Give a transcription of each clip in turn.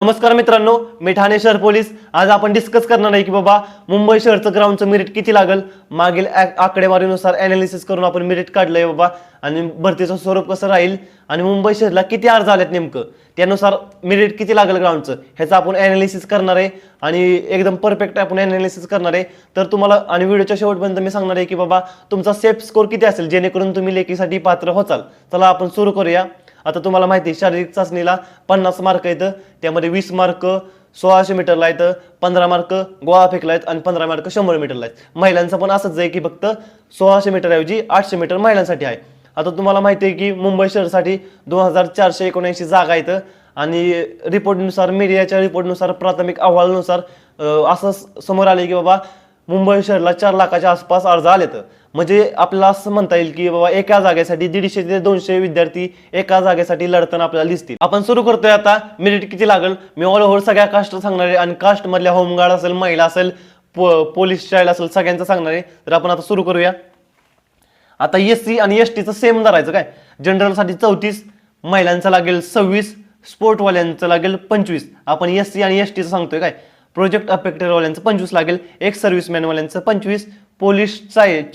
नमस्कार मित्रांनो, मी ठाणे शहर पोलीस. आज आपण डिस्कस करणार आहे की बाबा मुंबई शहरचं ग्राउंडचं मेरिट किती लागेल. मागील आकडेवारीनुसार अनालिसिस करून आपण मेरिट काढलंय बाबा, आणि भरतीचं स्वरूप कसं राहील आणि मुंबई शहरला किती अर्ज आलेत नेमकं त्यानुसार मेरिट किती लागेल ग्राउंडचं ह्याचं आपण अनालिसिस करणार आहे आणि एकदम परफेक्ट आपण अनालिसिस करणार आहे. तर तुम्हाला आणि व्हिडिओच्या शेवटपर्यंत मी सांगणार आहे की बाबा तुमचा सेफ स्कोर किती असेल जेणेकरून तुम्ही लेखीसाठी पात्र होचाल. चला आपण सुरू करूया. आता तुम्हाला माहिती आहे शारीरिक चाचणीला 50 मार्क येतं, त्यामध्ये 20 मार्क 1600 मीटरला आहेत, 15 मार्क गोळा फेकला आहेत आणि 15 मार्क 100 मीटरला आहेत. महिलांचं पण असंच आहे की फक्त 1600 मीटर ऐवजी 800 मीटर महिलांसाठी आहे. आता तुम्हाला माहिती आहे की मुंबई शहरासाठी 2479 जागा आहेत आणि रिपोर्टनुसार मीडियाच्या रिपोर्टनुसार प्राथमिक अहवालानुसार असं समोर आले की बाबा मुंबई शहराला 4 लाखाच्या आसपास अर्ज आलेत. म्हणजे आपल्याला असं म्हणता येईल की बाबा एका जागेसाठी 150 ते 200 विद्यार्थी एका जागेसाठी लढताना आपल्याला दिसतील. आपण सुरू करतोय. आता मेरिट किती लागेल मी ऑल ओव्हर सगळ्या कास्ट सांगणार आहे आणि कास्ट मधल्या होमगार्ड असेल, महिला असेल, पोलीस चाइल्ड असेल, सगळ्यांचं सांगणार आहे. तर आपण आता सुरू करूया. आता एससी आणि एसटीचं सेम धरायचं काय. जनरलसाठी 34, महिलांचं लागेल 26, स्पोर्टवाल्यांचं लागेल 25. आपण एससी आणि एसटीचं सांगतोय काय. प्रोजेक्ट अफेक्टेड वाल्यांचं 25 लागेल, एक्स सर्व्हिसमॅन वाल्यांचं 25, पोलीस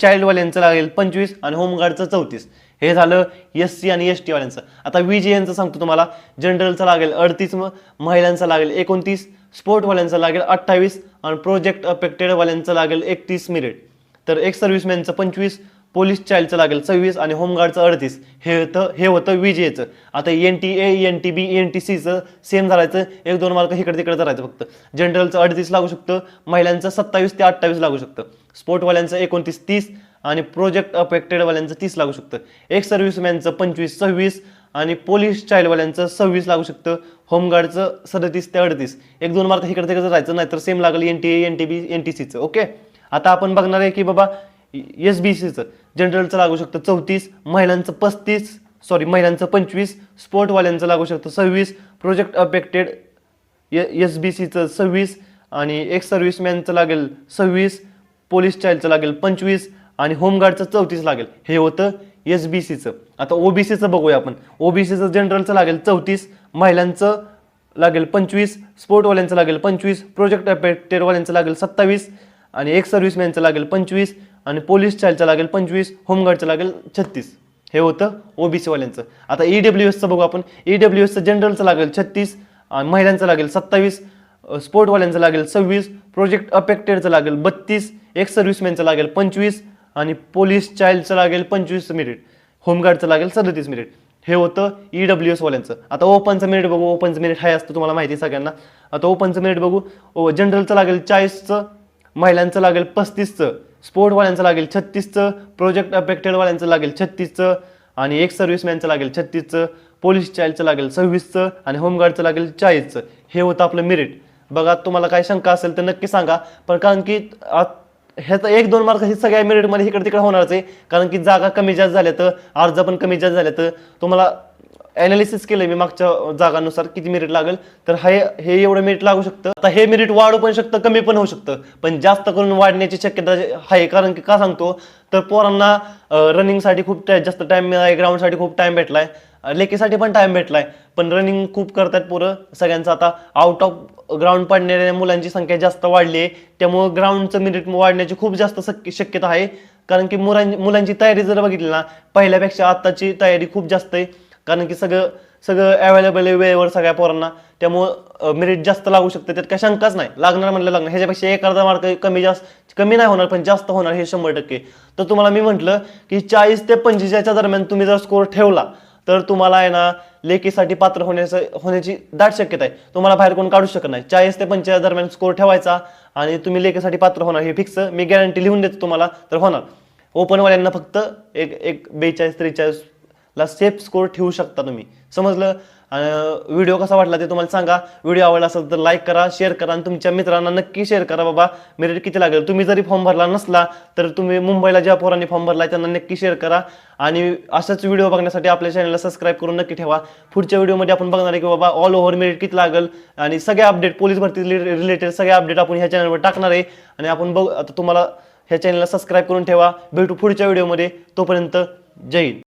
चाइल्ड वाल्यांचं लागेल 25 आणि होमगार्डचं 34. हे झालं एससी आणि एसटी वाल्यांचं. आता VJNचं सांगतो तुम्हाला. जनरलचं लागेल 38, महिलांचं लागेल 29, स्पोर्टवाल्यांचं लागेल 28 आणि प्रोजेक्ट अफेक्टेड वाल्यांचं लागेल 31 मेरिट. तर एक्स सर्व्हिसमॅनचं 25, पोलीस चाइल्डचं लागेल 26 आणि होमगार्डचं 38. हे होतं VJचं. आता NTA, NTB, NTCचं सेम धरायचं, 1-2 मार्क इकडे तिकडे धरायचं फक्त. जनरलचं 38 लागू शकतं, महिलांचं 27 ते 28 लागू शकतं, स्पोर्टवाल्यांचं 29, 30 आणि प्रोजेक्ट अफेक्टेडवाल्यांचं 30 लागू शकतं. एक्स सर्व्हिसमॅनचं 25, 26 आणि पोलीस चाइल्डवाल्यांचं 26 लागू शकतं, होमगार्डचं 37 ते 38. 1-2 मार्क इकडे तिकडे धरायचं, नाहीतर सेम लागेल NTA, NTB, NTCचं. ओके. आता आपण बघणार आहे की बाबा SBCचं जनरलचं लागू शकतं 34, महिलांचं 25, स्पोर्टवाल्यांचं लागू शकतं 26, प्रोजेक्ट अफेक्टेड SBCचं 26 आणि एक्स सर्व्हिसमॅनचं लागेल 26, पोलीस चाइल्डचं लागेल 25 आणि होमगार्डचं 34 लागेल. हे होतं SBCचं. आता OBCचं बघूया आपण. OBCचं जनरलचं लागेल 34, महिलांचं लागेल 25, स्पोर्टवाल्यांचं लागेल 25, प्रोजेक्ट अफेक्टेडवाल्यांचं लागेल 27 आणि एक्स सर्व्हिसमॅनचं लागेल 25 आणि पोलीस चाइल्डचं लागेल 25, होमगार्डचं लागेल 36. हे होतं OBC वाल्यांचं. आता EWSचं बघू आपण. EWSचं जनरलचं लागेल 36, महिलांचं लागेल 27, स्पोर्टवाल्यांचं लागेल 26, प्रोजेक्ट अफेक्टेडचं लागेल 32, एक्स सर्व्हिसमॅनचं लागेल 25 आणि पोलीस चाइल्डचं लागेल 25 मेरिट, होमगार्डचं लागेल 37 मेरिट. हे होतं EWS वाल्यांचं. आता ओपनचं मेरिट बघू. ओपनचं मेरिट हाय असतं, तुम्हाला माहिती सगळ्यांना. आता ओपनचं मेरिट बघू. जनरलचं लागेल 40चं, महिलांचं लागेल 35चं, स्पोर्टवाल्यांचं लागेल 36चं, प्रोजेक्ट अफेक्टेडवाल्यांचं लागेल 36चं आणि एक्स सर्व्हिसमॅनचं लागेल 36चं, पोलीस चाइल्डचं लागेल 26चं आणि होमगार्डचं लागेल 40चं. हे होतं आपलं मेरिट. बघा, तुम्हाला काय शंका असेल तर नक्की सांगा. पण कारण की ह्याचा 1-2 मार्क हे सगळ्या मेरिटमध्ये इकडे तिकडे होणारच आहे, कारण की जागा कमी जास्त झाल्या तर अर्ज पण कमी जास्त झाल्या तर तुम्हाला अनालिसिस केलं मी मागच्या जागांनुसार किती मेरिट लागेल. तर हे एवढं मेरिट लागू शकतं. आता हे मेरिट वाढू पण शकतं, कमी पण होऊ शकतं, पण जास्त करून वाढण्याची शक्यता आहे. कारण की का सांगतो तर पोरांना रनिंगसाठी खूप जास्त टाइम मिळाला, ग्राउंडसाठी खूप टाइम भेटलाय, लेखीसाठी पण टाइम भेटलाय, पण रनिंग खूप करतात पोरं सगळ्यांचं. आता आउट ऑफ ग्राउंड पडणाऱ्या मुलांची संख्या जास्त वाढली आहे, त्यामुळं ग्राउंडचं मेरिट वाढण्याची खूप जास्त शक्यता आहे. कारण की मुलांची तयारी जर बघितली ना, पहिल्यापेक्षा आत्ताची तयारी खूप जास्त आहे. कारण की सगळं अवेलेबल आहे वेळेवर सगळ्या पोरांना, त्यामुळं मेरिट जास्त लागू शकते, त्यात काही शंकाच नाही. लागणार म्हणलं लागणार. ह्याच्यापेक्षा 1-अर्धा मार्क कमी नाही होणार, पण जास्त होणार हे 100%. तर तुम्हाला मी म्हटलं की 40 ते 45च्या दरम्यान तुम्ही जर स्कोर ठेवला तर तुम्हाला आहे ना लेखीसाठी पात्र होण्याची दाट शक्यता आहे. तुम्हाला बाहेर कोण काढू शकत नाही. 40 ते 45 दरम्यान स्कोर ठेवायचा आणि तुम्ही लेखीसाठी पात्र होणार, हे फिक्स. मी गॅरंटी लिहून देतो तुम्हाला, तर होणार. ओपनवाल्यांना फक्त एक 42-43 ला सेफ स्कोर ठेवू शकता तुम्ही. समजलं. व्हिडिओ कसा वाटला ते तुम्हाला सांगा. व्हिडिओ आवडला असेल तर लाईक करा, शेअर करा आणि तुमच्या मित्रांना नक्की शेअर करा. बाबा मेरिट किती लागेल. तुम्ही जरी फॉर्म भरला नसला तर तुम्ही मुंबईला ज्या पोरांनी फॉर्म भरला त्यांना नक्की शेअर करा. आणि अशाच व्हिडिओ बघण्यासाठी आपल्या चॅनलला सबस्क्राईब करून नक्की ठेवा. पुढच्या व्हिडिओमध्ये आपण बघणार आहे की बाबा ऑल ओव्हर मेरिट किती लागेल आणि सगळे अपडेट, पोलीस भरती रिलेटेड सगळे अपडेट आपण ह्या चॅनलवर टाकणार आहे. आणि आपण आता तुम्हाला ह्या चॅनलला सबस्क्राईब करून ठेवा. भेटू पुढच्या व्हिडिओमध्ये. तोपर्यंत जय हिंद.